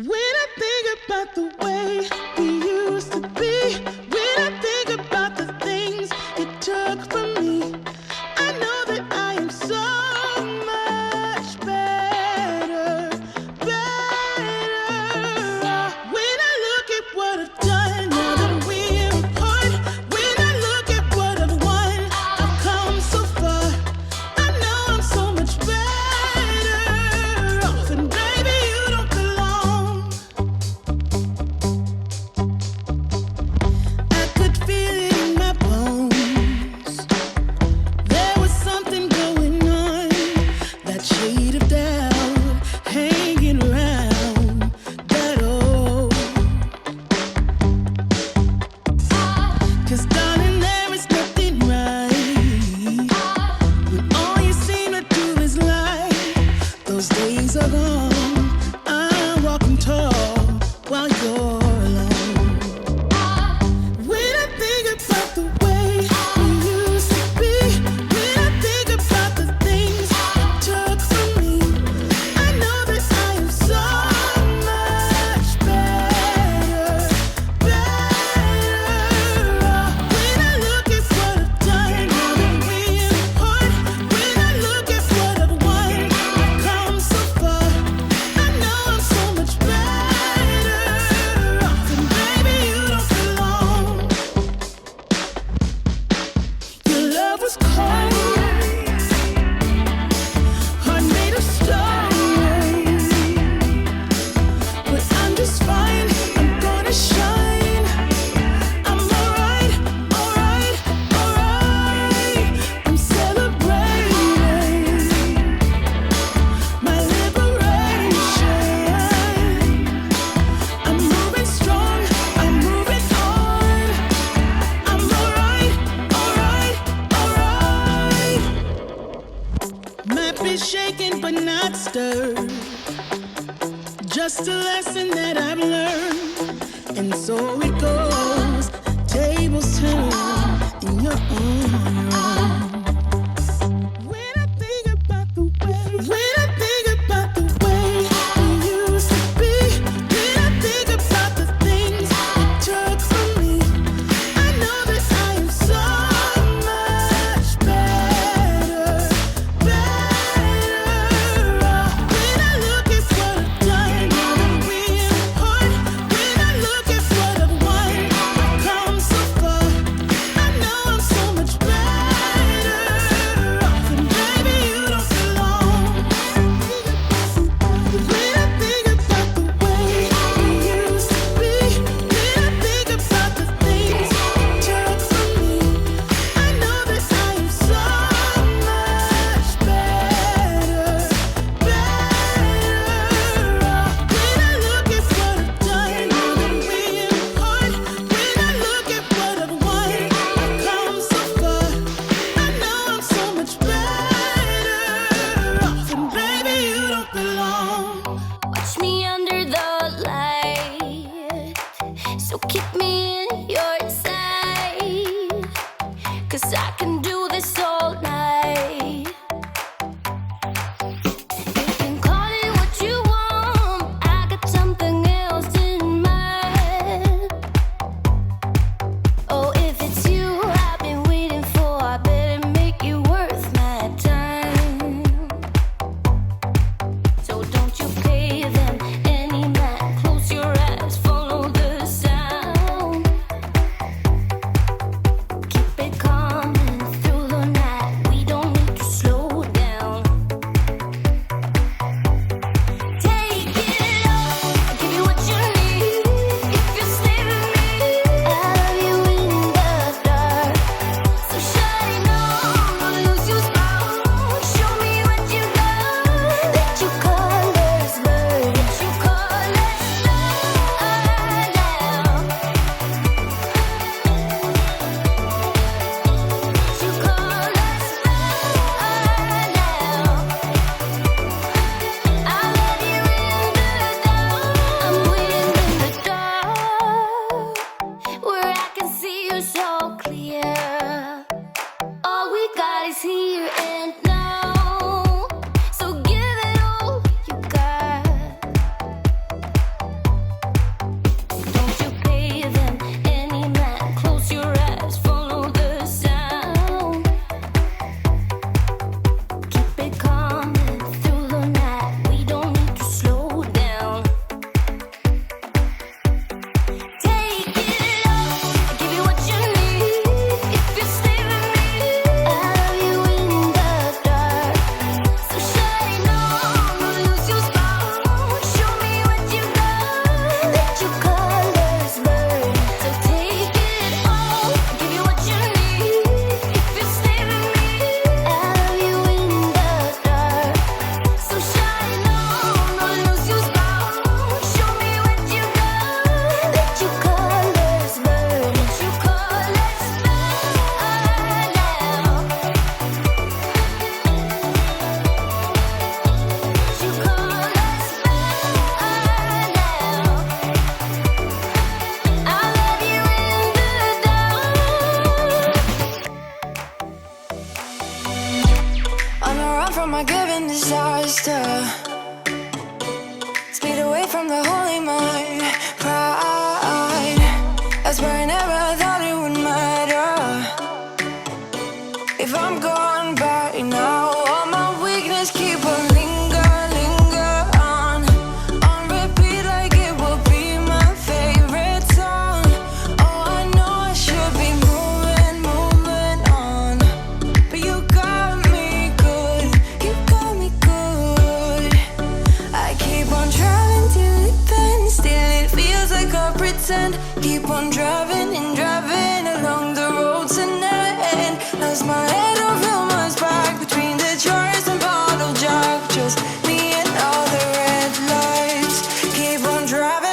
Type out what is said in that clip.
When I think about the way we used to be, when I think about the things you took from me, I know that I am so much better, better. When I look at what I've done now that we're apart, when I look at what I've won, I've come so far. I know I'm so much better off, and baby, you don't belong. I could feel it in my bones. There was something going on, that shade of doubt hanging around that old. 'Cause darling, there is nothing right when all you seem to do is lie. Those days are gone. I'm walking tall while you're alone. When I think about the way we used to be, when I think about the things you took from me, I know that I am so much better, better. When I look at what I've done now that we're apart, when I look at what I've won, I've come so far. I know I'm so much better off, and baby, you don't belong. Your love was cold, heart made of stone, but I'm just fine. I'm gonna shine. I'm alright, alright, alright. I'm celebrating my liberation. I'm moving strong, I'm moving on. I'm alright, alright, alright. Might be shaken but not stirred. Just a lesson that I've learned. And so it goes. Tables turn and you're on your own. When I think about the way, when I think about the way we used to be, when I think about the things you took from me, I know that I am so much better, better. When I look at what I've done now that we're apart, when I look at what I've won, I've come so far. I know I'm so much better from the holy mind. Pride, I swear I never thought it would matter if I'm gone by now. All my weakness keep on linger on repeat like it will be my favorite song. Oh, I know I should be moving on, but you got me good, you got me good. I keep on driving till it bends, still it feels like I pretend. Keep on driving and driving along the roads and never end. Lost my head over my back between the jars and bottle jack. Just me and all the red lights. Keep on driving.